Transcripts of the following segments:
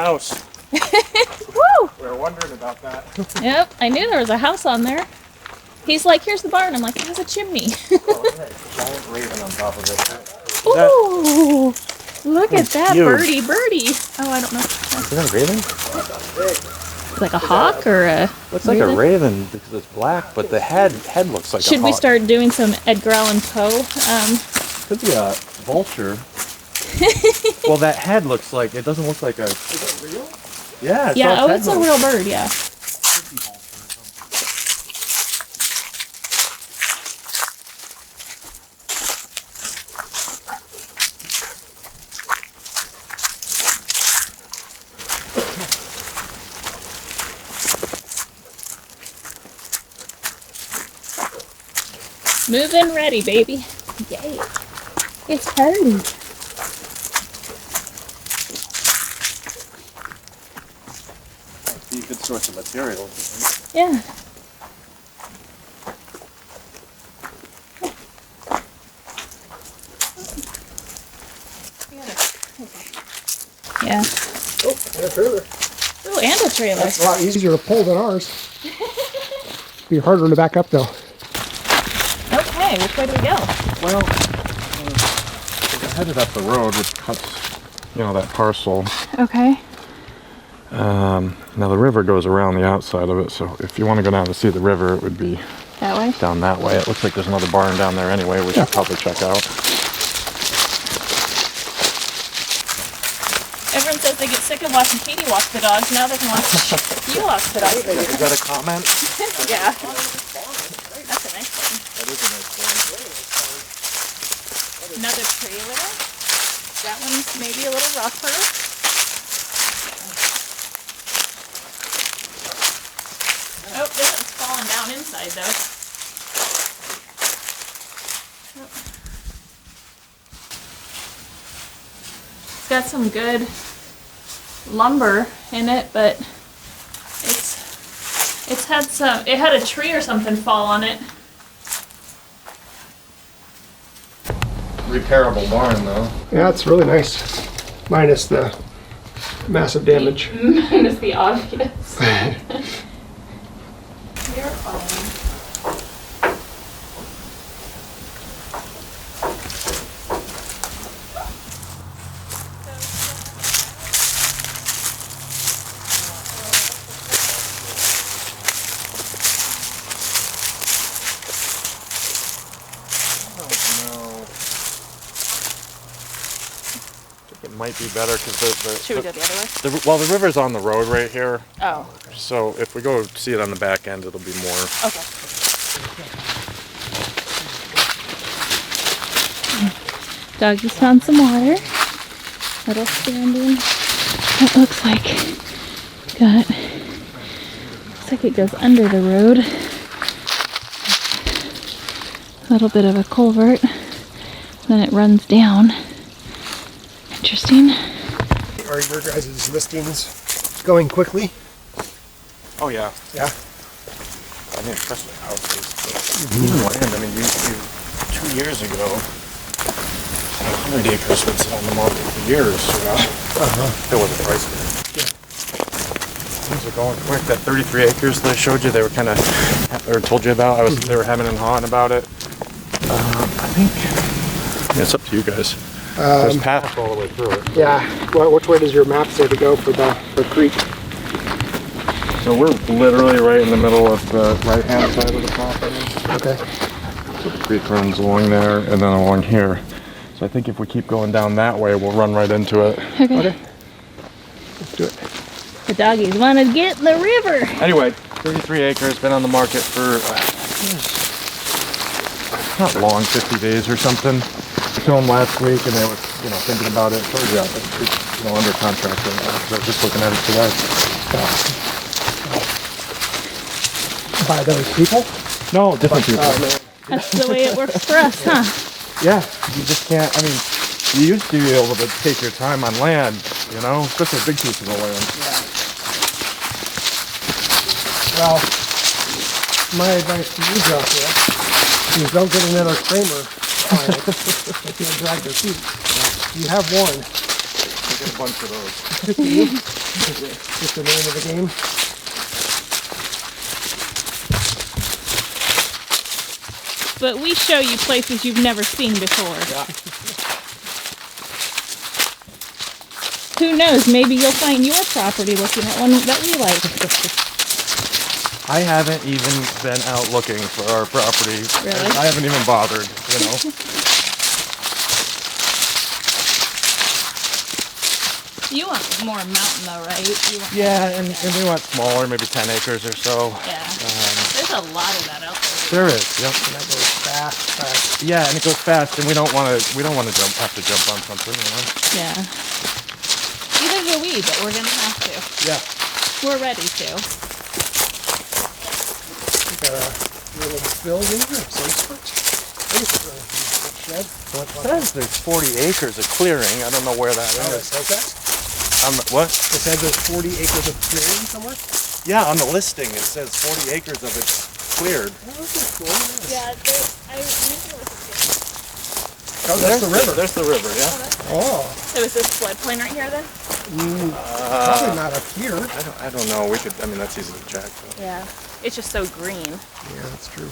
house. Woo! We were wondering about that. Yep, I knew there was a house on there. He's like, here's the barn. I'm like, it has a chimney. Oh, okay. Giant raven on top of it. Ooh! Look at that huge. birdie. Oh, I don't know. Is that a raven? Like a hawk or a Looks like a raven because it's black, but the head looks like a hawk. Should we start doing some Edgar Allan Poe? Could be a vulture. Well, that head looks like, it doesn't look like a... Is it real? Yeah, it's a real bird, yeah. Moving ready, baby. Yay. It's party. That'd be a good source of material. Yeah. Yeah. Oh, and a trailer. Oh, and a trailer. That's a lot easier to pull than ours. Be harder to back up though. Okay, which way do we go? Well, we're headed up the road, which cuts, you know, that parcel. Okay. Now the river goes around the outside of it, so if you want to go down to see the river, it would be That way? down that way. It looks like there's another barn down there anyway, we should probably check out. Everyone says they get sick of watching Katie walk the dogs. Now they can watch you walk the dogs. Is that a comment? Yeah. That's a nice one. That is a nice barn. Another trailer. That one's maybe a little rougher. Oh, this one's falling down inside though. It's got some good lumber in it, but it had a tree or something fall on it. Repairable barn though. Yeah, it's really nice. Minus the massive damage. Minus the obvious. You're fine. It might be better because Should we go the other way? well, the river's on the road right here. Oh. So if we go see it on the back end, it'll be more. Okay. Doggy's found some water. Little standing. It looks like it goes under the road. A little bit of a culvert. Then it runs down. Interesting. Are your guys' listings going quickly? Oh yeah. Yeah. I mean, especially houses. But even land. I mean, you 2 years ago, 100 acres would sit on the market for years. There was a price for it. Yeah. Things are going quick. That 33 acres that I showed you, they were kind of, or told you about. They were hemming and hawing about it. I think it's up to you guys. There's paths all the way through it. Yeah. Well, which way does your map say to go for the creek? So we're literally right in the middle of the right-hand side of the property. Okay. So the creek runs along there and then along here. So I think if we keep going down that way, we'll run right into it. Okay. Let's do it. The doggies want to get in the river. Anyway, 33 acres, been on the market for not long, 50 days or something. I filmed last week and they were, thinking about it. So yeah, it's, under contract right now. So just looking at it today. By those people? No, different people. Oh, man. That's the way it works for us, huh? Yeah, you just can't, you used to be able to take your time on land, especially big pieces of land. Yeah. Well, my advice to you, Joshua, is don't get another Kramer on it if you'll drag their feet. You have one. I get a bunch of those. Just the name of the game. But we show you places you've never seen before. Yeah. Who knows, maybe you'll find your property looking at one that we like. I haven't even been out looking for our property. Really? I haven't even bothered, you know. You want more mountain though, right? You want Yeah, and we want smaller, maybe 10 acres or so. Yeah. There's a lot of that out there. There is, yep. And that goes fast. Yeah, and it goes fast, and we don't want to have to jump on something, you know. Yeah. Neither do we, but we're gonna have to. Yeah. We're ready to. Got a little building here of some sort. I think it's a shed. Well, it says there's 40 acres of clearing. I don't know where that Oh, it is. says that? What? It says there's 40 acres of clearing somewhere? Yeah, on the listing it says 40 acres of it's cleared. Oh, that's cool. Nice. Yeah, I remember Oh, that's the river. There's the river, yeah. Oh, So is this floodplain right here then? probably not up here. I don't know. That's easy to check. But Yeah. It's just so green Yeah, that's true.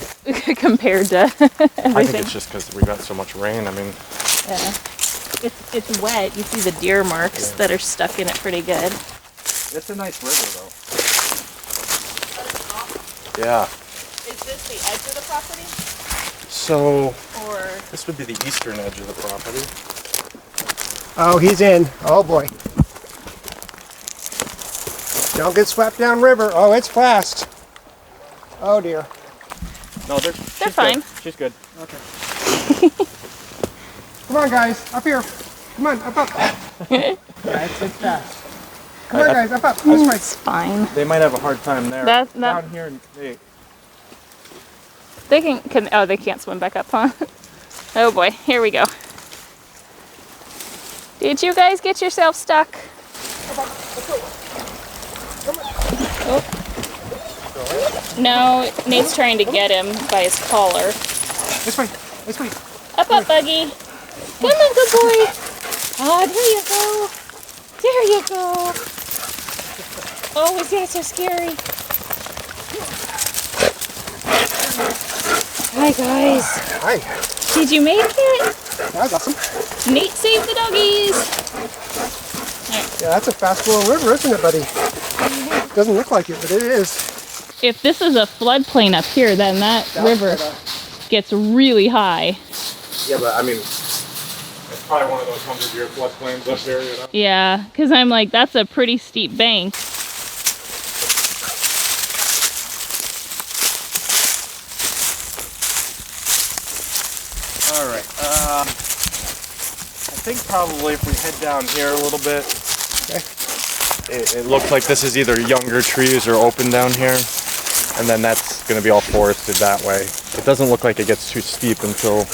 compared to I think everything. it's just because we got so much rain. I mean, Yeah. It's wet. You see the deer marks that are stuck in it pretty good. it's a nice river, though. Yeah. Is this the edge of the property? So Or this would be the eastern edge of the property. Oh, he's in. Oh, boy. Don't get swept down river. Oh, it's fast. Oh, dear. No, they're fine. Good. She's good. Okay. Come on, guys. Up here. Come on, up. Yeah, it's fast. Come on, guys. Up. This way. it's fine. They might have a hard time there. That- Down here, They can oh, they can't swim back up, huh? Oh boy, here we go. Did you guys get yourself stuck? Oh. No, Nate's trying to get him by his collar. This way. This way. Up, Buggy. Come on, good boy. Oh, there you go. There you go. Oh, is that so scary? Hi, guys. Hi. Did you make it? That's awesome. Nate saved the doggies. Yeah, that's a fast-flowing river, isn't it, buddy? Doesn't look like it, but it is. If this is a floodplain up here, then that river gets really high. Yeah, but I mean, it's probably one of those 100-year floodplains up there, you know? Yeah, because I'm like, that's a pretty steep bank. All right. I think probably if we head down here a little bit, Okay. it looks like this is either younger trees or open down here, and then that's going to be all forested that way. It doesn't look like it gets too steep until,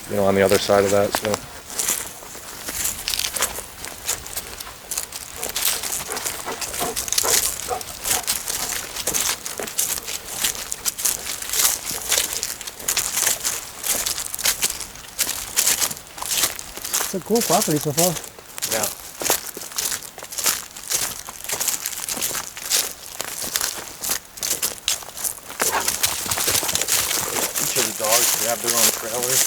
you know, on the other side of that. So. It's a cool property so far. Yeah. Each of the dogs should have their own trailer.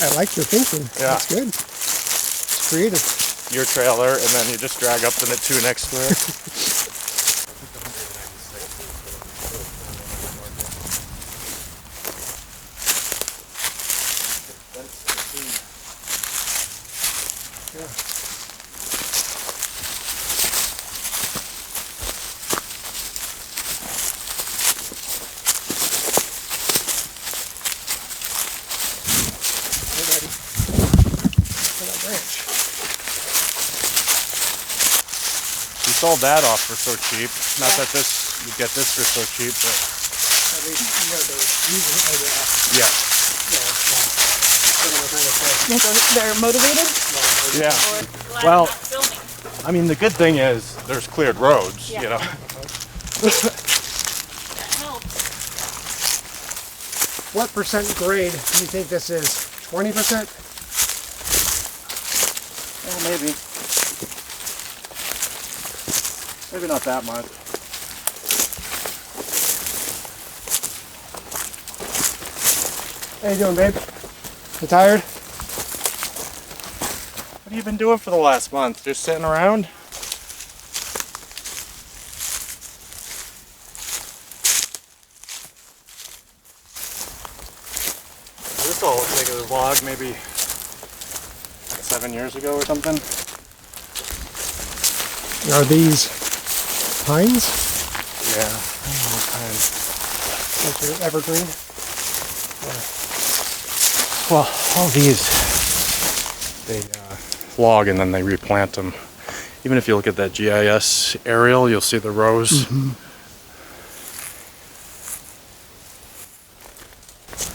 I like your thinking. Yeah. That's good. It's creative. Your trailer, and then you just drag up the two next to it. We're ready for that branch. We sold that off for so cheap. Not that you get this for so cheap, but At least you know they're using it as a, yeah. what am I trying to say? They're motivated? Yeah. Or glad Well- not filming? I mean, the good thing is there's cleared roads, Yeah. you know. That helps. What percent grade do you think this is? 20%? Well, maybe. Maybe not that much. How you doing, babe? You tired? What have you been doing for the last month? Just sitting around? This all looks like a log maybe 7 years ago or something. Are these pines? Yeah, I don't know what kind. Like they're evergreen? Well, all these, they log and then they replant them. Even if you look at that GIS aerial, you'll see the rows.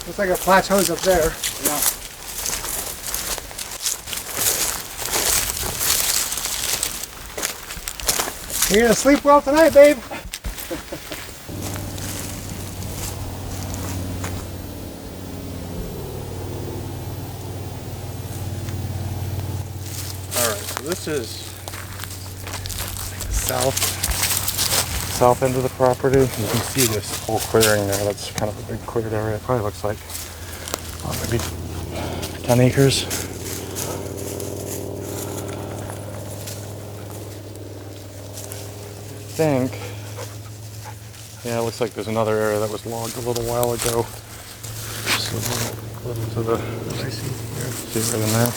Looks like a plateau's up there. Yeah. You gonna sleep well tonight, babe? Alright, so this is like the south end of the property. You can see this whole clearing there. That's kind of a big cleared area. It probably looks like maybe 10 acres. I think. Yeah, it looks like there's another area that was logged a little while ago. Just a little to the. I see here. See right in there.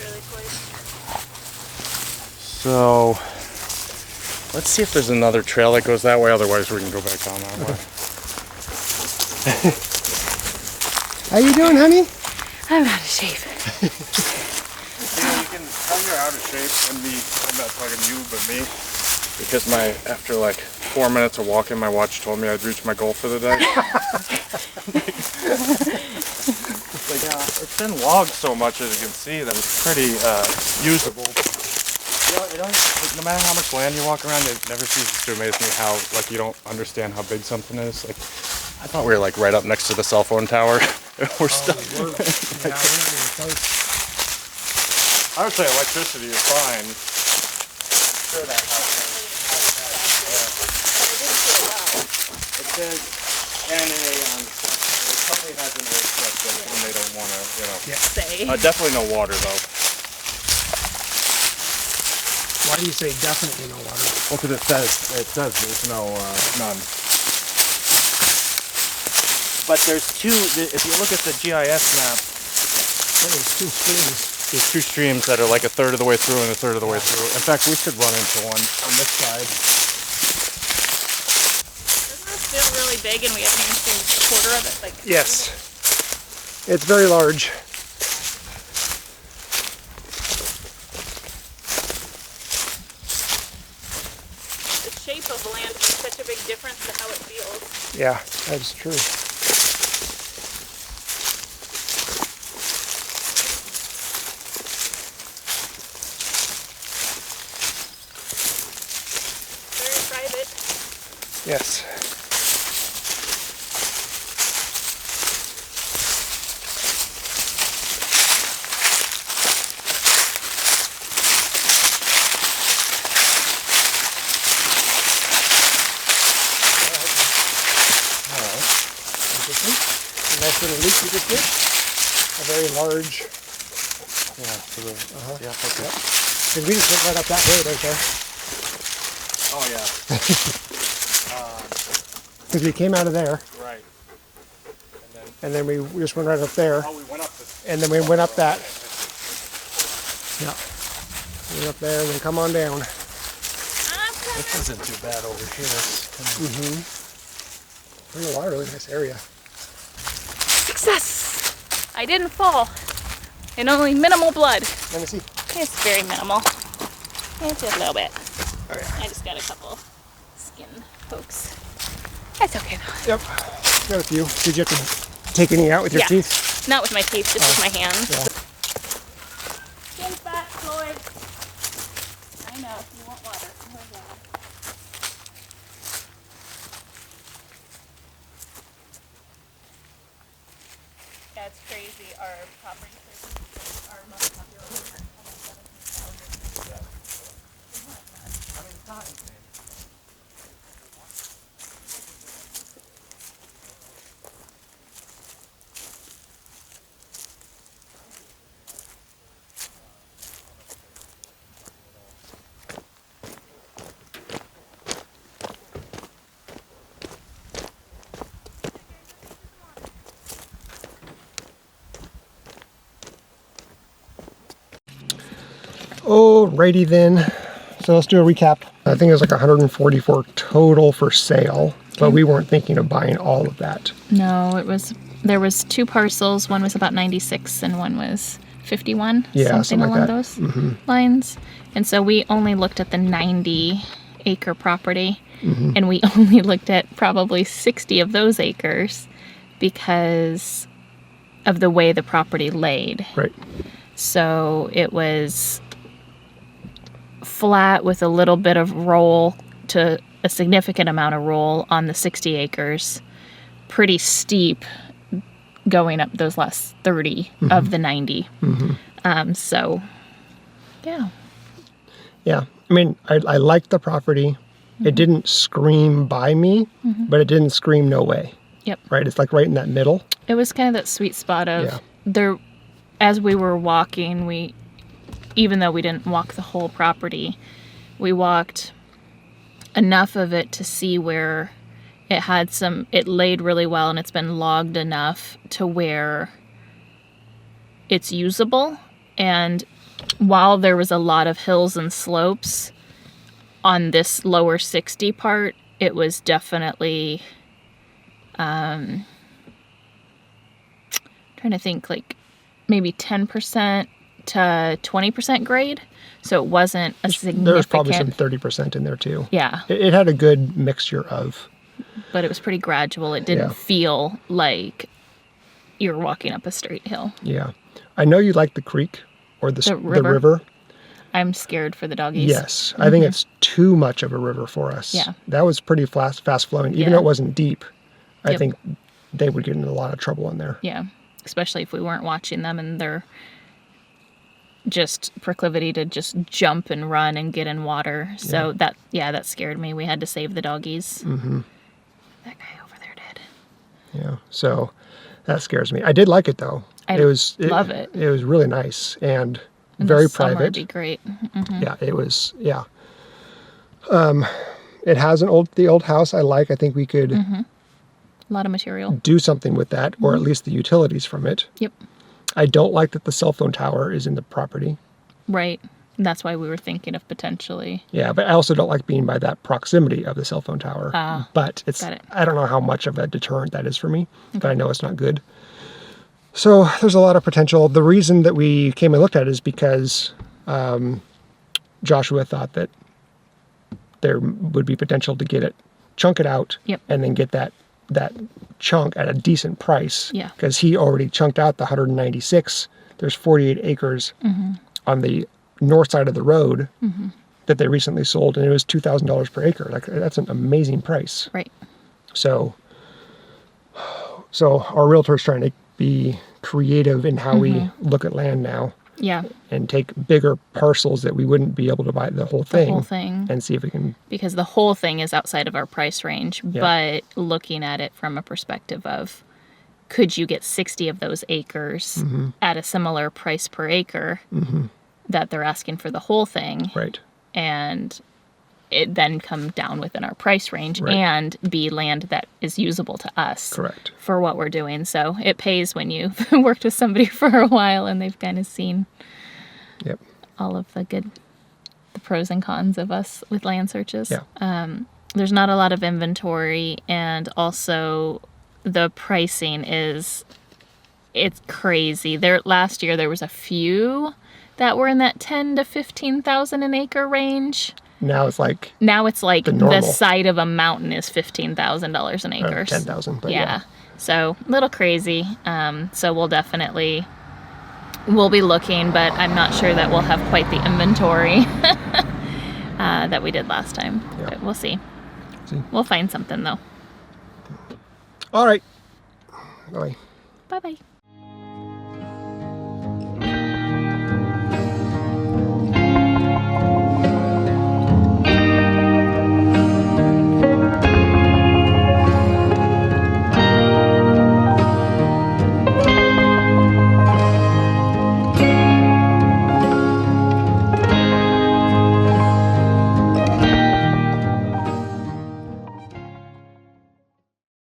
Really close. So let's see if there's another trail that goes that way. Otherwise, we can go back down that way. How you doing, honey? I'm out of shape. Yeah, you can tell you're out of shape, and me. I'm not talking you, but me. Because after like 4 minutes of walking, my watch told me I'd reached my goal for the day. Like, it's been logged so much, as you can see, that it's pretty usable. You know, no matter how much land you walk around, it never ceases to amaze me how like you don't understand how big something is. Like, I thought we were like right up next to the cell phone tower. We're still. I would say electricity is fine. Sure that house. It says NA on the company has an air structure when they don't want to, you know. Say. Definitely no water though. Why do you say definitely no water? Well, because it says there's no none. But there's two. If you look at the GIS map, There's two streams. there's two streams that are like a third of the way through and a third of the way through. In fact, we should run into one on this side. Doesn't this feel really big and we haven't even seen a quarter of it? Like, Yes. It's very large. the shape of land makes such a big difference to how it feels. Yeah, that's true. Very private. Yes. Nice little leak you just did. A very large. Yeah. So the, yeah. Okay. Because we just went right up that road right there. Oh yeah. Because we came out of there, Right. and then we just went right up there, Oh, we went up this. and then we went up that. Yeah. We went up there and then come on down. This isn't too bad over here. There's a lot of really nice area. Success! I didn't fall. And only minimal blood. Let me see. It's very minimal. It's just a little bit. Oh yeah. I just got a couple skin pokes. That's okay though. Yep. Got a few. Did you have to take any out with your Yeah. teeth? Not with my teeth, just with my hands. Yeah. Skin's back, Floyd. I know, you want water. Where's water? Yeah, it's crazy. Our property searches are most popular one, almost 17,000. Alrighty then. So let's do a recap. I think it was like 144 total for sale, but we weren't thinking of buying all of that. No, there was 2 parcels. One was about 96 and one was 51. Yeah, something like along that. those lines. And so we only looked at the 90-acre property, and we only looked at probably 60 of those acres because of the way the property laid. Right. So it was flat with a little bit of roll to a significant amount of roll on the 60 acres. Pretty steep going up those last 30 of the 90. So, yeah. Yeah. I mean, I liked the property. It didn't scream by me, but it didn't scream no way. Yep. Right? It's like right in that middle. It was kind of that sweet spot of Yeah. there. As we were walking, even though we didn't walk the whole property, we walked enough of it to see where it laid really well and it's been logged enough to where it's usable. And while there was a lot of hills and slopes on this lower 60 part, it was definitely, trying to think, like maybe 10% to 20% grade. So it wasn't a significant... There was probably some 30% in there too. Yeah. It had a good mixture of... But it was pretty gradual. It didn't feel like you were walking up a straight hill. Yeah. I know you like the creek or the river. I'm scared for the doggies. Yes. I think it's too much of a river for us. Yeah. That was pretty fast flowing. Even though it wasn't deep, I think they would get in a lot of trouble in there. Yeah. Especially if we weren't watching them and their just proclivity to just jump and run and get in water. So that scared me. We had to save the doggies. That guy over there did. Yeah. So that scares me. I did like it though. Love it. It was really nice and very private. Summer would be great. Yeah, it was. Yeah. It has the old house. I think we could A lot of material. do something with that, or at least the utilities from it. Yep. I don't like that the cell phone tower is in the property. Right. That's why we were thinking of potentially. Yeah, but I also don't like being by that proximity of the cell phone tower. But I don't know how much of a deterrent that is for me, but I know it's not good. So there's a lot of potential. The reason that we came and looked at it is because Joshua thought that there would be potential to get it, chunk it out, and then get that chunk at a decent price. Yeah. Because he already chunked out the 196. There's 48 acres on the north side of the road that they recently sold, and it was $2,000 per acre. Like, that's an amazing price. Right. So our realtor's trying to be creative in how we look at land now. Yeah. And take bigger parcels that we wouldn't be able to buy the whole thing. And see if we can... Because the whole thing is outside of our price range, but looking at it from a perspective of, could you get 60 of those acres at a similar price per acre that they're asking for the whole thing? Right. And it then come down within our price range and be land that is usable to us. Correct. For what we're doing. So it pays when you've worked with somebody for a while and they've kind of seen all of the pros and cons of us with land searches. Yeah. There's not a lot of inventory, and also the pricing it's crazy. Last year there was a few that were in that 10 to 15,000 an acre range. Now it's like the side of a mountain is $15,000 an acre. 10,000, but yeah. So a little crazy. So we'll be looking, but I'm not sure that we'll have quite the inventory that we did last time. Yeah. But we'll see. We'll find something though. All right. Bye. Bye-bye.